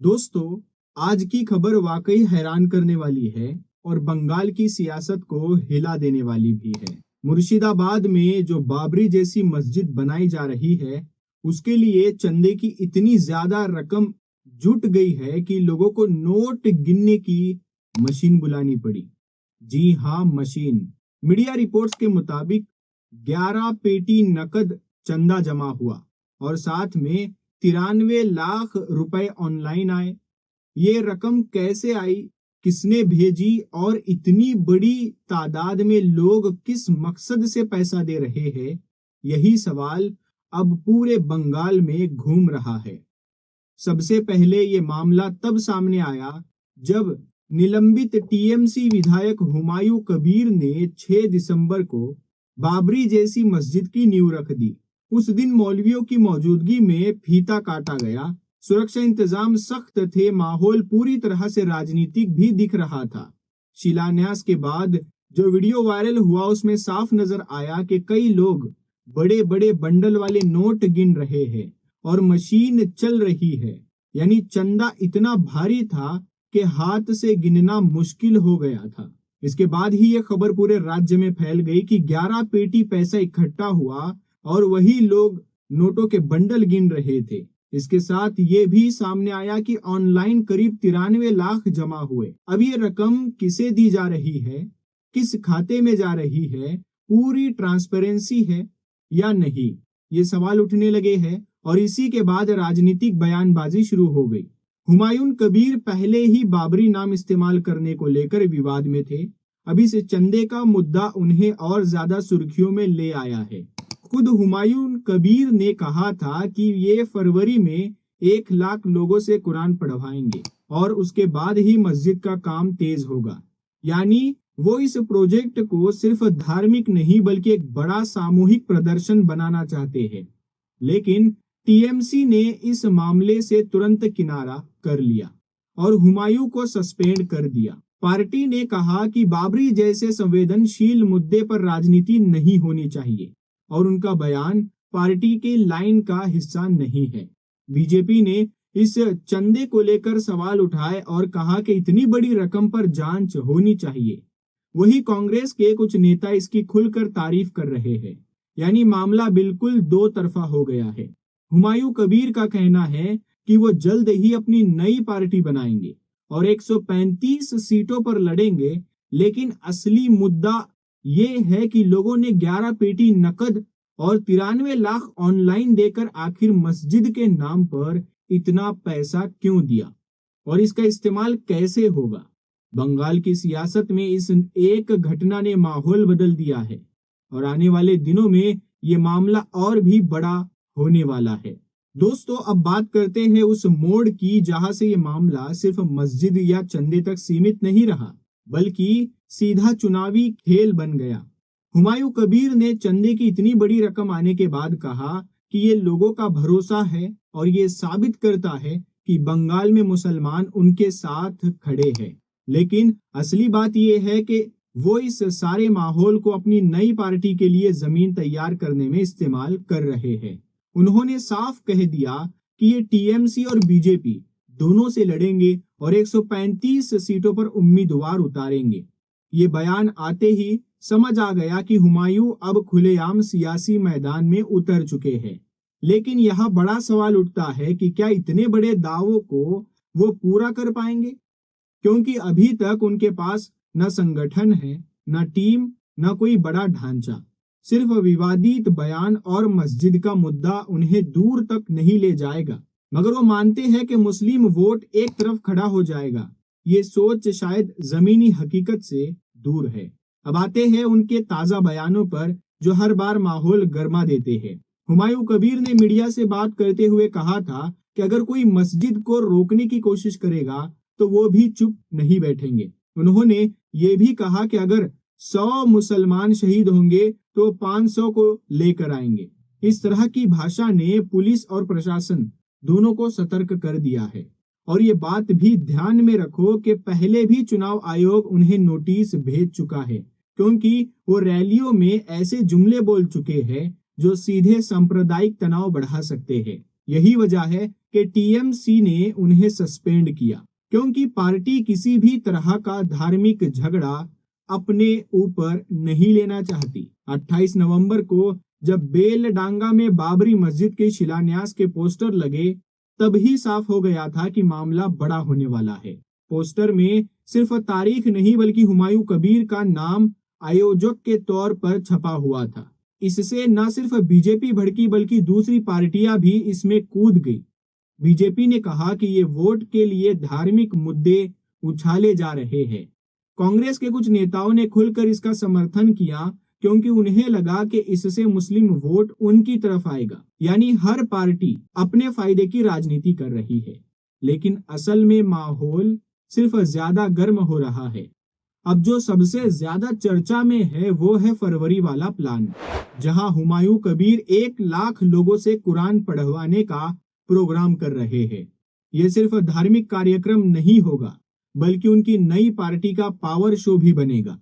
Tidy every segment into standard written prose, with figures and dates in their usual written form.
दोस्तों, आज की खबर वाकई हैरान करने वाली है और बंगाल की सियासत को हिला देने वाली भी है। मुर्शिदाबाद में जो बाबरी जैसी मस्जिद बनाई जा रही है, उसके लिए चंदे की इतनी ज्यादा रकम जुट गई है कि लोगों को नोट गिनने की मशीन बुलानी पड़ी। जी हाँ, मशीन। मीडिया रिपोर्ट्स के मुताबिक 11 पेटी नकद चंदा जमा हुआ और साथ में 93 लाख रुपए ऑनलाइन आए। ये रकम कैसे आई, किसने भेजी और इतनी बड़ी तादाद में लोग किस मकसद से पैसा दे रहे हैं, यही सवाल अब पूरे बंगाल में घूम रहा है। सबसे पहले ये मामला तब सामने आया जब निलंबित टीएमसी विधायक हुमायूं कबीर ने 6 दिसंबर को बाबरी जैसी मस्जिद की नींव रख दी। उस दिन मौलवियों की मौजूदगी में फीता काटा गया, सुरक्षा इंतजाम सख्त थे, माहौल पूरी तरह से राजनीतिक भी दिख रहा था। शिलान्यास के बाद जो वीडियो वायरल हुआ उसमें साफ नजर आया कि कई लोग बड़े बड़े बंडल वाले नोट गिन रहे हैं और मशीन चल रही है। यानी चंदा इतना भारी था कि हाथ से गिनना मुश्किल हो गया था। इसके बाद ही यह खबर पूरे राज्य में फैल गई कि 11 पेटी पैसा इकट्ठा हुआ और वही लोग नोटों के बंडल गिन रहे थे। इसके साथ ये भी सामने आया कि ऑनलाइन करीब 93 लाख जमा हुए। अब ये रकम किसे दी जा रही है, किस खाते में जा रही है, पूरी ट्रांसपेरेंसी है या नहीं, ये सवाल उठने लगे हैं और इसी के बाद राजनीतिक बयानबाजी शुरू हो गई। हुमायूं कबीर पहले ही बाबरी नाम इस्तेमाल करने को लेकर विवाद में थे। अभी से चंदे का मुद्दा उन्हें और ज्यादा सुर्खियों में ले आया है। खुद हुमायूं कबीर ने कहा था कि ये फरवरी में 1 लाख लोगों से कुरान पढ़वाएंगे और उसके बाद ही मस्जिद का काम तेज होगा। यानी वो इस प्रोजेक्ट को सिर्फ धार्मिक नहीं बल्कि एक बड़ा सामूहिक प्रदर्शन बनाना चाहते हैं। लेकिन टीएमसी ने इस मामले से तुरंत किनारा कर लिया और हुमायूं को सस्पेंड कर दिया। पार्टी ने कहा कि बाबरी जैसे संवेदनशील मुद्दे पर राजनीति नहीं होनी चाहिए और उनका बयान पार्टी के लाइन का हिस्सा नहीं है। बीजेपी ने इस चंदे को लेकर सवाल उठाए और कहा कि इतनी बड़ी रकम पर जांच होनी चाहिए। वही कांग्रेस के कुछ नेता इसकी खुलकर तारीफ कर रहे हैं। यानी मामला बिल्कुल दो तरफा हो गया है। हुमायूं कबीर का कहना है कि वो जल्द ही अपनी नई पार्टी बनाएंगे और 135 सीटों पर लड़ेंगे, लेकिन असली मुद्दा ये है कि लोगों ने 11 पेटी नकद और 93 लाख ऑनलाइन देकर आखिर मस्जिद के नाम पर इतना पैसा क्यों दिया और इसका इस्तेमाल कैसे होगा। बंगाल की सियासत में इस एक घटना ने माहौल बदल दिया है और आने वाले दिनों में ये मामला और भी बड़ा होने वाला है। दोस्तों, अब बात करते हैं उस मोड़ की जहां से ये मामला सिर्फ मस्जिद या चंदे तक सीमित नहीं रहा बल्कि सीधा चुनावी खेल बन गया। हुमायूं कबीर ने चंदे की इतनी बड़ी रकम आने के बाद कहा कि ये लोगों का भरोसा है और ये साबित करता है कि बंगाल में मुसलमान उनके साथ खड़े हैं। लेकिन असली बात यह है कि वो इस सारे माहौल को अपनी नई पार्टी के लिए जमीन तैयार करने में इस्तेमाल कर रहे हैं। उन्होंने साफ कह दिया कि ये टीएमसी और बीजेपी दोनों से लड़ेंगे और 135 सीटों पर उम्मीदवार उतारेंगे। ये बयान आते ही समझ आ गया कि हुमायूं अब खुलेआम सियासी मैदान में उतर चुके हैं। लेकिन यहाँ बड़ा सवाल उठता है कि क्या इतने बड़े दावों को वो पूरा कर पाएंगे, क्योंकि अभी तक उनके पास न संगठन है, न टीम, न कोई बड़ा ढांचा। सिर्फ विवादित बयान और मस्जिद का मुद्दा उन्हें दूर तक नहीं ले जाएगा, मगर वो मानते हैं कि मुस्लिम वोट एक तरफ खड़ा हो जाएगा। ये सोच शायद जमीनी हकीकत से दूर है। अब आते हैं उनके ताजा बयानों पर जो हर बार माहौल गर्मा देते हैं। हुमायूं कबीर ने मीडिया से बात करते हुए कहा था कि अगर कोई मस्जिद को रोकने की कोशिश करेगा तो वो भी चुप नहीं बैठेंगे। उन्होंने ये भी कहा कि अगर 100 मुसलमान शहीद होंगे तो 500 को लेकर आएंगे। इस तरह की भाषा ने पुलिस और प्रशासन दोनों को सतर्क कर दिया है। और ये बात भी ध्यान में रखो कि पहले भी चुनाव आयोग उन्हें नोटिस भेज चुका है, क्योंकि वो रैलियों में ऐसे जुमले बोल चुके हैं जो सीधे सांप्रदायिक तनाव बढ़ा सकते हैं। यही वजह है कि टीएमसी ने उन्हें सस्पेंड किया, क्योंकि पार्टी किसी भी तरह का धार्मिक झगड़ा अपने ऊपर नहीं लेना चाहती। 28 नवंबर को जब बेलडांगा में बाबरी मस्जिद के शिलान्यास के पोस्टर लगे, तब ही साफ हो गया था कि मामला बड़ा होने वाला है। पोस्टर में सिर्फ तारीख नहीं बल्कि हुमायूं कबीर का नाम आयोजक के तौर पर छपा हुआ था। इससे न सिर्फ बीजेपी भड़की बल्कि दूसरी पार्टियां भी इसमें कूद गई। बीजेपी ने कहा कि ये वोट के लिए धार्मिक मुद्दे उछाले जा रहे हैं। कांग्रेस के कुछ नेताओं ने खुलकर इसका समर्थन किया, क्योंकि उन्हें लगा कि इससे मुस्लिम वोट उनकी तरफ आएगा। यानी हर पार्टी अपने फायदे की राजनीति कर रही है, लेकिन असल में माहौल सिर्फ ज्यादा गर्म हो रहा है। अब जो सबसे ज्यादा चर्चा में है वो है फरवरी वाला प्लान, जहां हुमायूं कबीर 1 लाख लोगों से कुरान पढ़वाने का प्रोग्राम कर रहे हैं। ये सिर्फ धार्मिक कार्यक्रम नहीं होगा, बल्कि उनकी नई पार्टी का पावर शो भी बनेगा।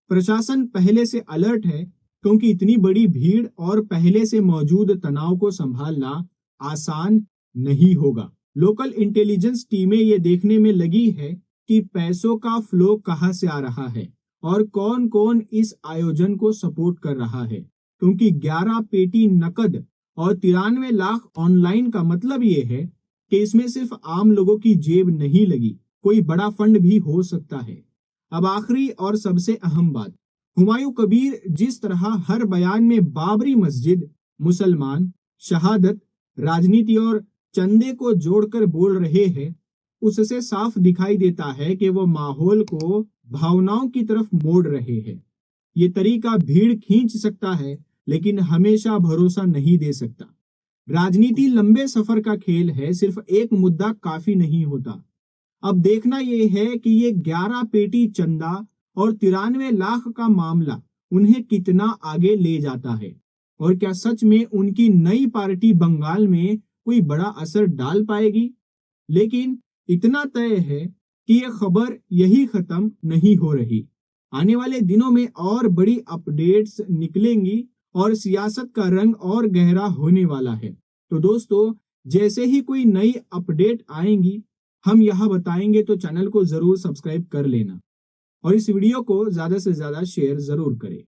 प्रशासन पहले से अलर्ट है, क्योंकि इतनी बड़ी भीड़ और पहले से मौजूद तनाव को संभालना आसान नहीं होगा। लोकल इंटेलिजेंस टीमें ये देखने में लगी है कि पैसों का फ्लो कहां से आ रहा है और कौन कौन इस आयोजन को सपोर्ट कर रहा है, क्योंकि 11 पेटी नकद और 93 लाख ऑनलाइन का मतलब ये है कि इसमें सिर्फ आम लोगों की जेब नहीं लगी, कोई बड़ा फंड भी हो सकता है। अब आखिरी और सबसे अहम बात, हुमायूं कबीर जिस तरह हर बयान में बाबरी मस्जिद, मुसलमान, शहादत, राजनीति और चंदे को जोड़कर बोल रहे हैं, उससे साफ दिखाई देता है कि वो माहौल को भावनाओं की तरफ मोड़ रहे हैं। ये तरीका भीड़ खींच सकता है, लेकिन हमेशा भरोसा नहीं दे सकता। राजनीति लंबे सफर का खेल है, सिर्फ एक मुद्दा काफी नहीं होता। अब देखना यह है कि ये 11 पेटी चंदा और 93 लाख का मामला उन्हें कितना आगे ले जाता है, और क्या सच में उनकी नई पार्टी बंगाल में कोई बड़ा असर डाल पाएगी। लेकिन इतना तय है कि यह खबर यही खत्म नहीं हो रही। आने वाले दिनों में और बड़ी अपडेट्स निकलेंगी और सियासत का रंग और गहरा होने वाला है। तो दोस्तों, जैसे ही कोई नई अपडेट आएंगी हम यहाँ बताएंगे, तो चैनल को जरूर सब्सक्राइब कर लेना और इस वीडियो को ज्यादा से ज्यादा शेयर जरूर करें।